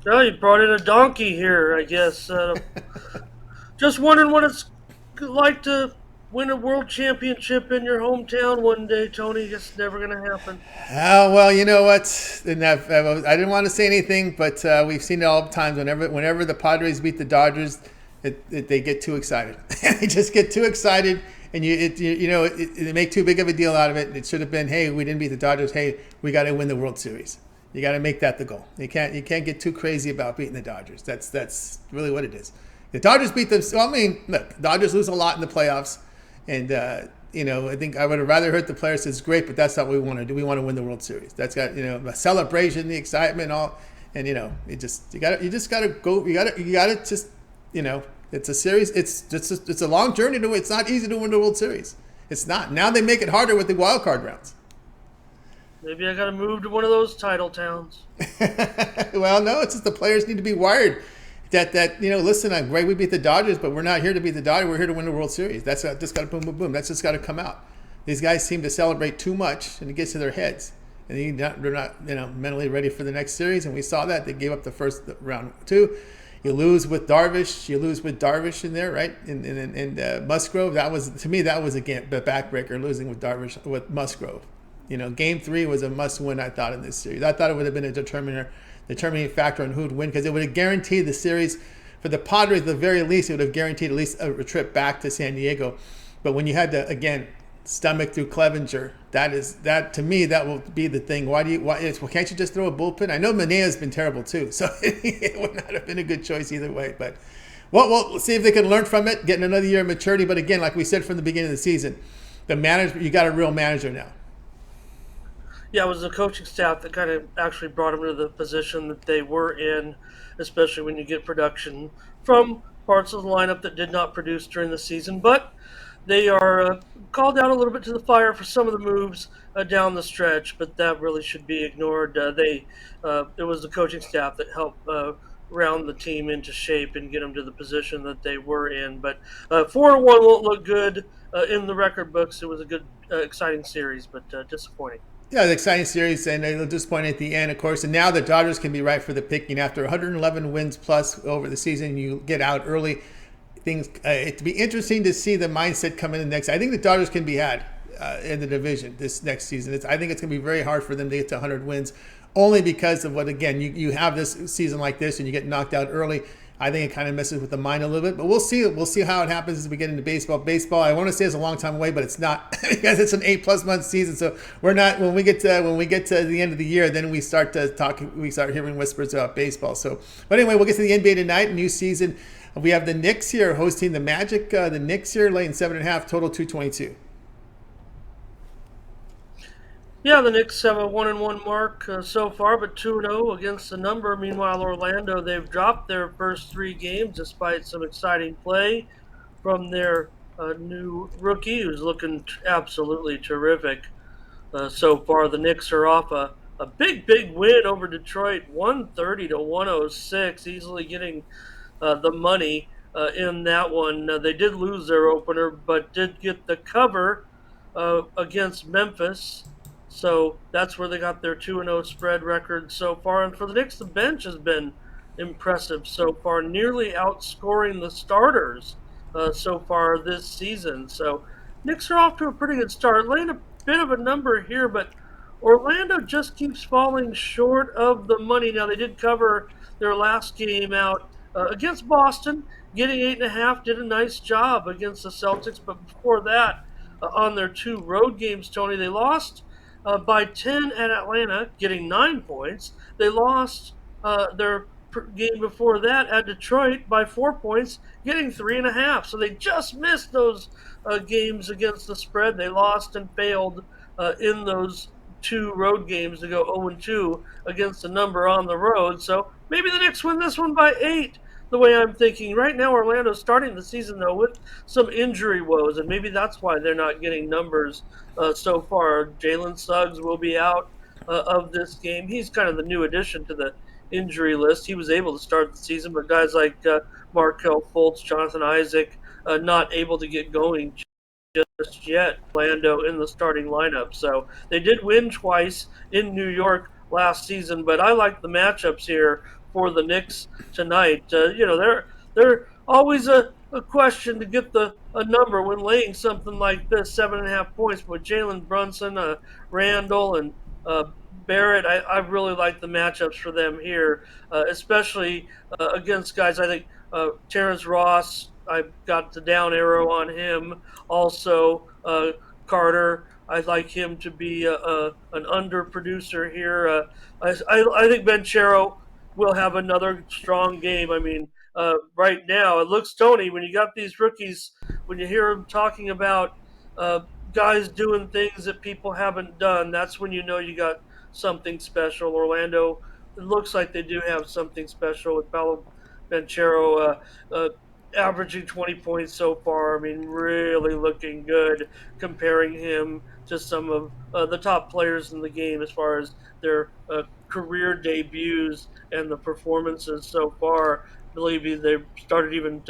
Oh, you brought in a donkey here, I guess. Just wondering what it's like to win a world championship in your hometown one day, Tony. It's never going to happen. Oh well, you know what? And I didn't want to say anything, but we've seen it all the times. Whenever the Padres beat the Dodgers, they get too excited. They just get too excited, and they make too big of a deal out of it. It should have been, hey, we didn't beat the Dodgers. Hey, we got to win the World Series. You got to make that the goal. You can't get too crazy about beating the Dodgers. That's really what it is. The Dodgers beat them. Well, I mean, look, Dodgers lose a lot in the playoffs, and I think I would have rather hurt the players. It's great, but that's not what we want to do. We want to win the World Series. That's got a celebration, the excitement, all, and you just got to go. You got to just it's a series. It's a long journey to. It's not easy to win the World Series. It's not. Now they make it harder with the wild card rounds. Maybe I got to move to one of those title towns. Well, no, it's just the players need to be wired that listen, I'm great we beat the Dodgers, but we're not here to beat the Dodgers. We're here to win the World Series. That's just got to boom, boom, boom. That's just got to come out. These guys seem to celebrate too much, and it gets to their heads, and they're not mentally ready for the next series. And we saw that they gave up the first round two. You lose with Darvish. You lose with Darvish in there, right? And Musgrove. That was, to me, that was a backbreaker, losing with Darvish with Musgrove. Game three was a must-win. I thought in this series. I thought it would have been a determining factor on who would win, because it would have guaranteed the series for the Padres. At the very least, it would have guaranteed at least a trip back to San Diego. But when you had to again stomach through Clevenger, that to me that will be the thing. Can't you just throw a bullpen? I know Manea's been terrible too, so it would not have been a good choice either way. But we'll see if they can learn from it, getting another year of maturity. But again, like we said from the beginning of the season, the manager, you got a real manager now. Yeah, it was the coaching staff that kind of actually brought them to the position that they were in, especially when you get production from parts of the lineup that did not produce during the season. But they are called down a little bit to the fire for some of the moves down the stretch, but that really should be ignored. It was the coaching staff that helped round the team into shape and get them to the position that they were in. But 4-1 won't look good in the record books. It was a good, exciting series, but disappointing. Yeah, the exciting series, and it'll disappoint at the end, of course. And now the Dodgers can be right for the picking after 111 wins plus over the season. You get out early. It'd be interesting to see the mindset come in the next. I think the Dodgers can be had in the division this next season. I think it's going to be very hard for them to get to 100 wins, only because of what, again, you have this season like this and you get knocked out early. I think it kind of messes with the mind a little bit, but we'll see. We'll see how it happens as we get into baseball. Baseball, I want to say, is a long time away, but it's not because it's an 8+ month season. So we're not. When we get to the end of the year, then we start to talk. We start hearing whispers about baseball. So, but anyway, we'll get to the NBA tonight. New season. We have the Knicks here hosting the Magic. The Knicks here laying 7.5, total 222. Yeah, the Knicks have a 1-1 mark so far, but 2-0 against the number. Meanwhile, Orlando, they've dropped their first three games despite some exciting play from their new rookie, who's looking absolutely terrific so far. The Knicks are off a big, big win over Detroit, 130 to 106, easily getting the money in that one. They did lose their opener, but did get the cover against Memphis. So that's where they got their 2-0 spread record so far. And for the Knicks, the bench has been impressive so far, nearly outscoring the starters so far this season. So Knicks are off to a pretty good start. Laying a bit of a number here, but Orlando just keeps falling short of the money. Now, they did cover their last game out against Boston, getting 8.5, did a nice job against the Celtics. But before that, on their two road games, Tony, they lost by 10 at Atlanta, getting 9 points. They lost their game before that at Detroit by 4 points, getting 3.5. So they just missed those games against the spread. They lost and failed in those two road games to go 0-2 against the number on the road. So maybe the Knicks win this one by 8, the way I'm thinking. Right now, Orlando's starting the season, though, with some injury woes, and maybe that's why they're not getting numbers so far. Jalen Suggs will be out of this game. He's kind of the new addition to the injury list. He was able to start the season, but guys like Markel Fultz, Jonathan Isaac, not able to get going just yet. Orlando in the starting lineup. So they did win twice in New York last season, but I like the matchups here for the Knicks tonight. They're always a question to get a number when laying something like this, 7.5 points. But Jalen Brunson, Randall, and Barrett, I really like the matchups for them here, especially against guys. I think Terrence Ross, I got the down arrow on him. Also, Carter, I'd like him to be an under producer here. I think Benchero will have another strong game. I mean, right now it looks, Tony, when you got these rookies, when you hear them talking about uh, guys doing things that people haven't done, that's when you know you got something special. Orlando, it looks like they do have something special with Paolo Benchero averaging 20 points so far. I mean, really looking good, comparing him to some of the top players in the game as far as their career debuts and the performances so far. I believe they've started even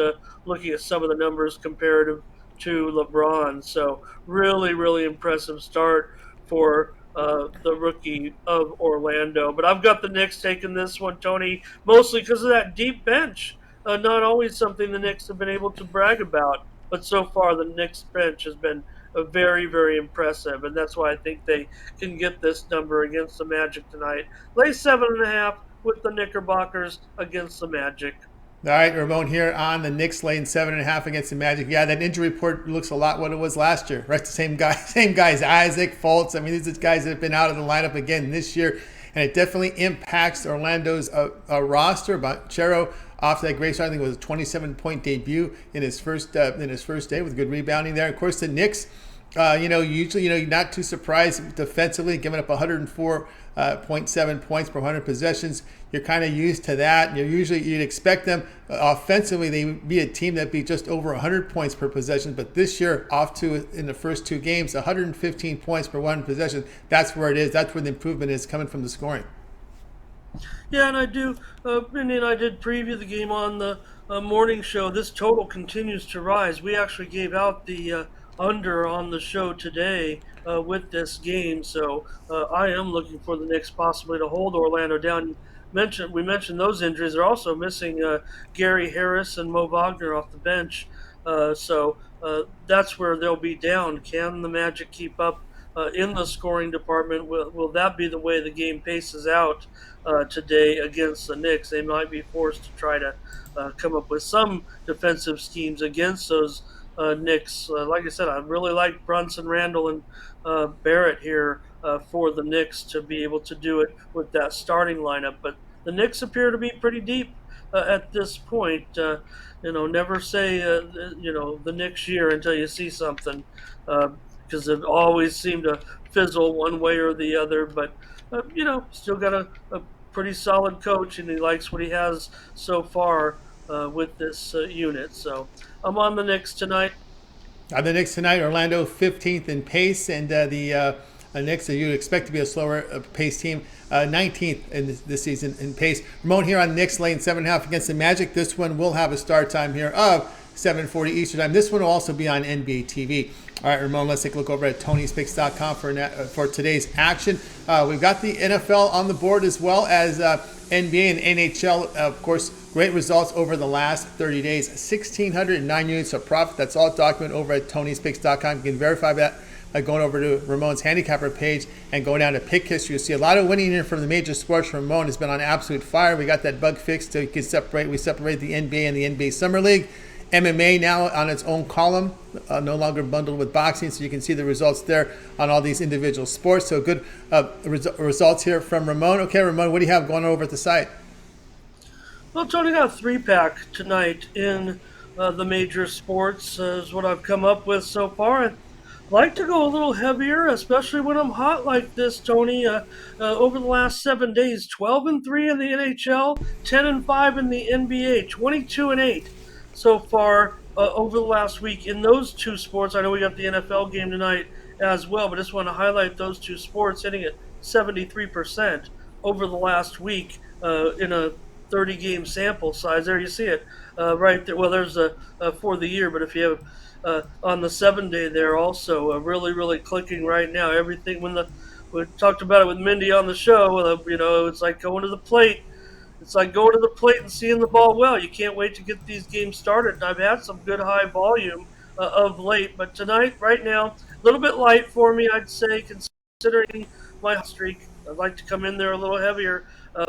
looking at some of the numbers comparative to LeBron. So really, really impressive start for the rookie of Orlando. But I've got the Knicks taking this one, Tony, mostly because of that deep bench. Not always something the Knicks have been able to brag about, but so far the Knicks bench has been very, very impressive, and that's why I think they can get this number against the Magic tonight. Lay 7.5 with the Knickerbockers against the Magic. All right, Ramon here on the Knicks laying 7.5 against the Magic. Yeah, that injury report looks a lot what it was last year, right? The same guy, same guys, Isaac, Fultz. I mean, these are guys that have been out of the lineup again this year, and it definitely impacts Orlando's roster. But Chero off to that great start, I think it was a 27-point debut in his first day with good rebounding there. Of course, the Knicks. Usually, you're not too surprised defensively, giving up 104.7 points per 100 possessions. You're kind of used to that. You'd expect them offensively, they'd be a team that'd be just over 100 points per possession. But this year, off to in the first two games, 115 points per 100 possession. That's where it is. That's where the improvement is coming from the scoring. Yeah, and I do. And then I did preview the game on the morning show. This total continues to rise. We actually gave out the under on the show today with this game, so I am looking for the Knicks possibly to hold Orlando down. We mentioned those injuries. They're also missing Gary Harris and Mo Wagner off the bench, so that's where they'll be down. Can the Magic keep up? In the scoring department, will that be the way the game paces out today against the Knicks? They might be forced to try to come up with some defensive schemes against those Knicks. Like I said, I really like Brunson, Randall, and Barrett here for the Knicks to be able to do it with that starting lineup. But the Knicks appear to be pretty deep at this point. Never say the Knicks year until you see something. Because it always seemed to fizzle one way or the other. But still got a pretty solid coach, and he likes what he has so far with this unit. So I'm on the Knicks tonight. The Knicks tonight, Orlando 15th in pace, and the Knicks, you'd expect to be a slower pace team, 19th in this season in pace. Ramon here on Knicks laying 7.5 against the Magic. This one will have a start time here of 7:40 Eastern time. This one will also be on NBA TV. All right, Ramon, let's take a look over at Tony'sPicks.com for today's action. We've got the NFL on the board as well as NBA and NHL. Of course, great results over the last 30 days. 1,609 units of profit. That's all documented over at Tony'sPicks.com. You can verify that by going over to Ramon's handicapper page and going down to pick history. You'll see a lot of winning here from the major sports. Ramon has been on absolute fire. We got that bug fixed so you can separate. We separate the NBA and the NBA Summer League. MMA now on its own column, no longer bundled with boxing, so you can see the results there on all these individual sports. So good results here from Ramon. Okay, Ramon, what do you have going over at the site? Well, Tony, got a 3-pack tonight in the major sports is what I've come up with so far. I'd like to go a little heavier, especially when I'm hot like this, Tony. Over the last 7 days, 12-3 in the NHL, 10-5 in the NBA, 22-8 so far over the last week in those two sports. I know we got the NFL game tonight as well, but just want to highlight those two sports hitting at 73% over the last week in a 30-game sample size. There you see it right there. Well, there's for the year, but if you have on the 7-day there also really, really clicking right now. Everything we talked about it with Mindy on the show. It's like going to the plate it's like going to the plate and seeing the ball well. You can't wait to get these games started. And I've had some good high volume of late, but tonight, right now, a little bit light for me, I'd say, considering my hot streak. I'd like to come in there a little heavier,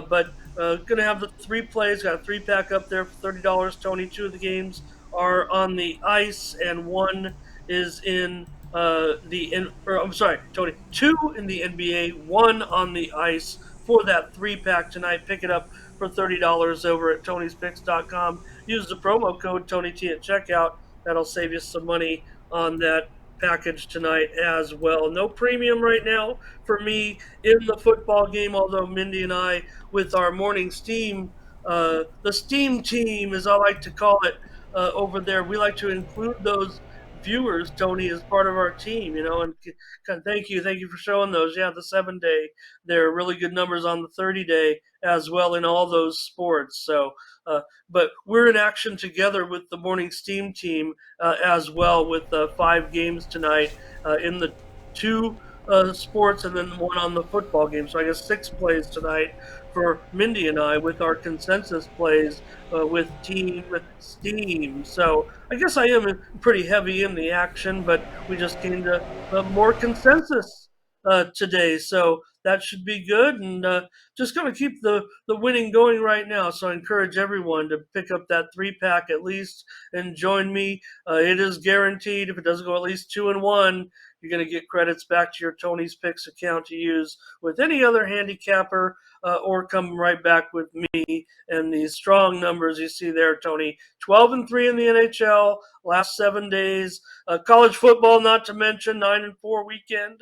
but going to have the three plays. Got a three pack up there for $30. Tony, two of the games are on the ice, and one is in I'm sorry, Tony, two in the NBA, one on the ice for that three pack tonight. Pick it up for $30 over at Tony'sPicks.com. Use the promo code TonyT at checkout. That'll save you some money on that package tonight as well. No premium right now for me in the football game, although Mindy and I, with our morning steam, the steam team, as I like to call it, over there, we like to include those viewers, Tony, as part of our team, and thank you for showing those. Yeah, the 7 day, there are really good numbers on the 30 day as well in all those sports. So, but we're in action together with the morning steam team as well, with 5 games tonight in the two sports and then one on the football game. So I guess 6 plays tonight for Mindy and I with our consensus plays with Team Steam. So I guess I am pretty heavy in the action, but we just came to more consensus today. So that should be good. And just going to keep the winning going right now. So I encourage everyone to pick up that three pack at least and join me. It is guaranteed. If it doesn't go at least 2-1, you're going to get credits back to your Tony's Picks account to use with any other handicapper, or come right back with me. And these strong numbers you see there, Tony: 12-3 in the NHL last 7 days. College football, not to mention, 9-4 weekend.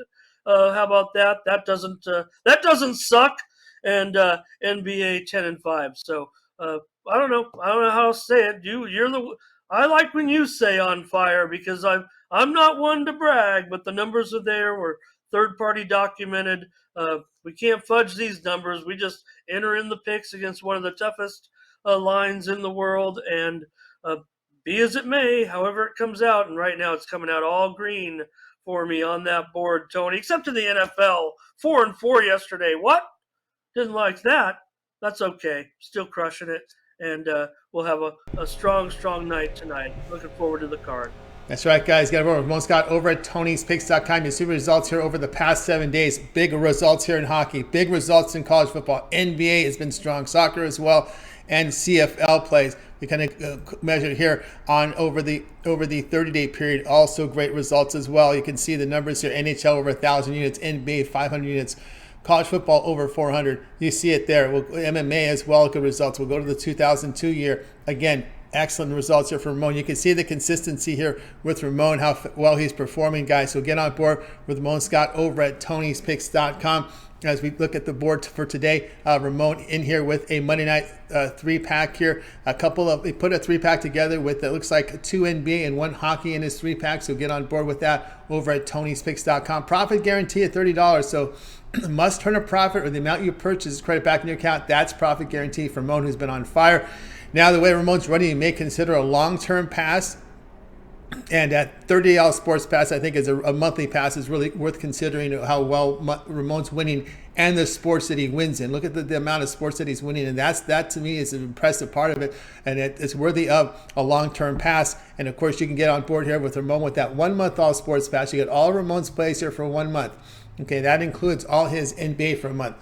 How about that? That doesn't suck. And NBA 10-5. So I don't know. I don't know how to say it. You're the. I like when you say on fire, because I'm not one to brag, but the numbers are there. We're third party documented. We can't fudge these numbers. We just enter in the picks against one of the toughest lines in the world, and be as it may, however it comes out. And right now, it's coming out all green for me on that board, Tony. Except in the NFL, 4-4 yesterday. What? Didn't like that. That's okay. Still crushing it, and we'll have a strong, strong night tonight. Looking forward to the card. That's right, guys. Got over Ramon Scott over at Tony'sPicks.com. You see results here over the past 7 days. Big results here in hockey. Big results in college football. NBA has been strong. Soccer as well, and CFL plays. We kind of measure here on over the 30-day period. Also great results as well. You can see the numbers here. NHL over 1,000 units. NBA 500 units. College football over 400. You see it there. MMA as well. Good results. We'll go to the 2002 year. Again, excellent results here for Ramon. You can see the consistency here with Ramon, how well he's performing, guys. So get on board with Ramon Scott over at Tony'sPicks.com. As we look at the board for today, Ramon in here with a Monday night three-pack here. We put a three-pack together with, it looks like, 2 NBA and 1 hockey in his three-pack. So get on board with that over at Tony'sPicks.com. Profit guarantee at $30. So must turn a profit, or the amount you purchase is credit back in your account. That's profit guarantee for Ramon, who's been on fire. Now, the way Ramon's running, you may consider a long-term pass. And at $30 sports pass, I think is a monthly pass is really worth considering how well Ramon's winning and the sports that he wins in. Look at the amount of sports that he's winning, and that to me is an impressive part of it, and it's worthy of a long-term pass. And of course, you can get on board here with Ramon with that 1 month all sports pass. You get all Ramon's plays here for 1 month. Okay, that includes all his NBA for a month,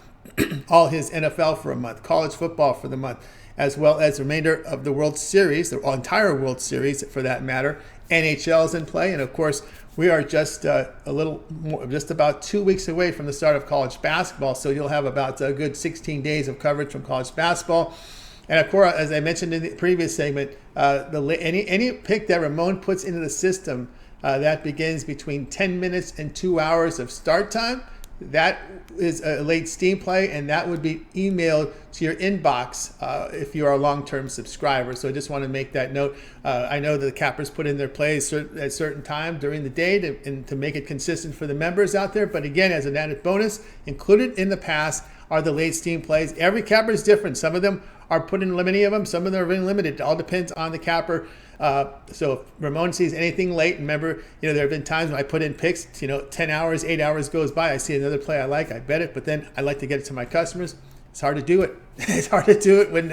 all his NFL for a month, college football for the month, as well as the remainder of the World Series, the entire World Series for that matter. NHL is in play, and of course, we are just just about 2 weeks away from the start of college basketball. So you'll have about a good 16 days of coverage from college basketball. And of course, as I mentioned in the previous segment, any pick that Ramon puts into the system that begins between 10 minutes and 2 hours of start time, that is a late Steam play, and that would be emailed to your inbox if you are a long-term subscriber. So I just want to make that note. I know that the cappers put in their plays at certain time during the day to make it consistent for the members out there. But again, as an added bonus, included in the pass are the late Steam plays. Every capper is different. Some of them are put in many of them. Some of them are really limited. It all depends on the capper. So if Ramon sees anything late, remember, there have been times when I put in picks, 10 hours, 8 hours goes by. I see another play I like, I bet it, but then I like to get it to my customers. It's hard to do it. It's hard to do it when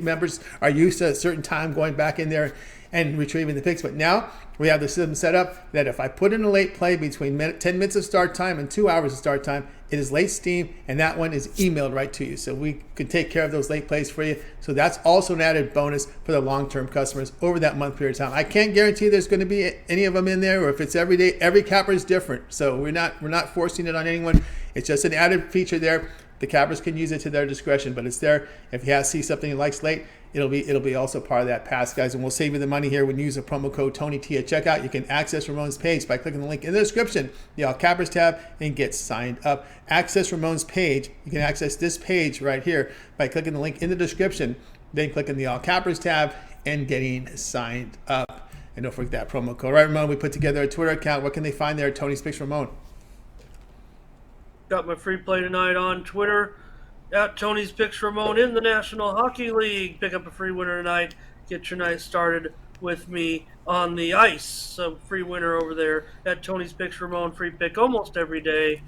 members are used to a certain time going back in there and retrieving the picks. But now we have the system set up that if I put in a late play between 10 minutes of start time and 2 hours of start time, it is late steam, and that one is emailed right to you. So we can take care of those late plays for you. So that's also an added bonus for the long-term customers over that month period of time. I can't guarantee there's going to be any of them in there, or if it's every day, every capper is different. So we're not forcing it on anyone. It's just an added feature there. The cappers can use it to their discretion, but it's there. If you see something you like late, it'll be also part of that pass, guys. And we'll save you the money here when you use the promo code TonyT at checkout. You can access Ramon's page by clicking the link in the description, the All Cappers tab, and get signed up. Access Ramon's page. You can access this page right here by clicking the link in the description, then clicking the All Cappers tab and getting signed up. And don't forget that promo code. All right, Ramon, we put together a Twitter account. What can they find there at Tony's Picks Ramon? Got my free play tonight on Twitter at Tony's Picks Ramon in the National Hockey League. Pick up a free winner tonight. Get your night started with me on the ice. So free winner over there at Tony's Picks Ramon. Free pick almost every day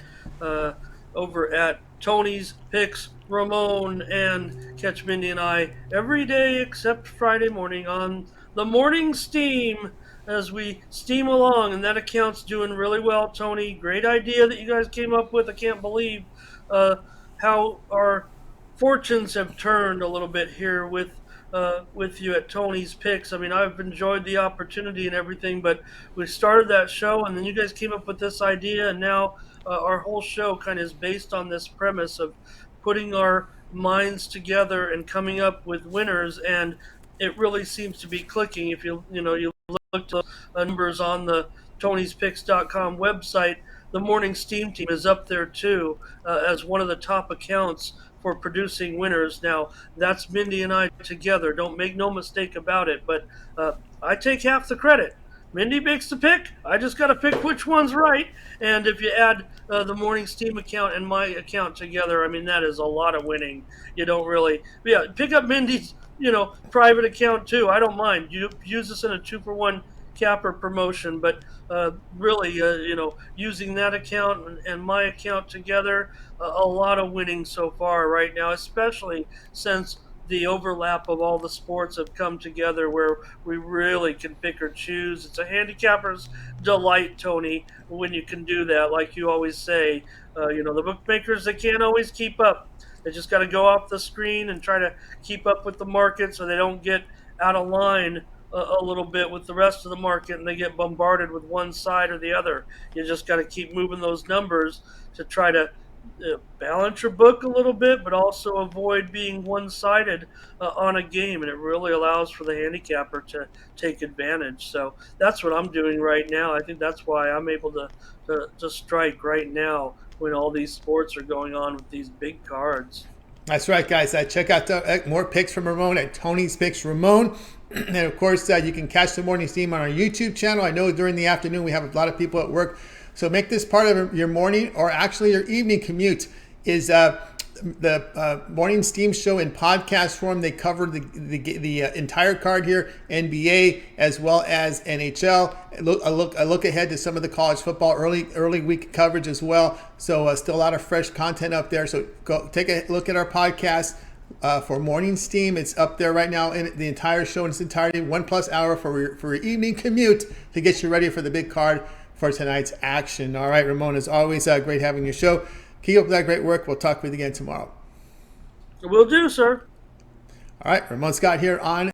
over at Tony's Picks Ramon. And catch Mindy and I every day except Friday morning on the Morning Steam as we steam along. And that account's doing really well, Tony. Great idea that you guys came up with. I can't believe how our fortunes have turned a little bit here with you at Tony's Picks. I mean, I've enjoyed the opportunity and everything, but we started that show, and then you guys came up with this idea, and now our whole show kind of is based on this premise of putting our minds together and coming up with winners, and it really seems to be clicking. If you look at the numbers on the Tony'sPicks.com website, the Morning Steam team is up there too as one of the top accounts for producing winners. Now, that's Mindy and I together. Don't make no mistake about it, but I take half the credit. Mindy makes the pick. I just got to pick which one's right. And if you add the Morning Steam account and my account together, I mean, that is a lot of winning. You don't really, pick up Mindy's, private account too. I don't mind. You use this in a 2-for-1 capper promotion, but really, using that account and my account together, a lot of winning so far right now, especially since the overlap of all the sports have come together where we really can pick or choose. It's a handicapper's delight, Tony, when you can do that. Like you always say, the bookmakers, they can't always keep up. They just got to go off the screen and try to keep up with the market so they don't get out of line a little bit with the rest of the market and they get bombarded with one side or the other. You just got to keep moving those numbers to try to balance your book a little bit, but also avoid being one-sided on a game, and it really allows for the handicapper to take advantage. So that's what I'm doing right now. I think that's why I'm able to strike right now when all these sports are going on with these big cards. That's right, guys. Check out more picks from Ramon at Tony's Picks Ramon. And of course, you can catch the Morning Steam on our YouTube channel. I know during the afternoon we have a lot of people at work. So make this part of your morning or actually your evening commute is the Morning Steam show in podcast form. They cover the entire card here, NBA as well as NHL. A look ahead to some of the college football early week coverage as well. So still a lot of fresh content up there. So go take a look at our podcast. For Morning Steam, it's up there right now in the entire show in its entirety, 1+ hour for your evening commute to get you ready for the big card for tonight's action. All right, Ramon, as always, great having your show. Keep up that great work. We'll talk with you again tomorrow. Will do, sir. All right, Ramon Scott here on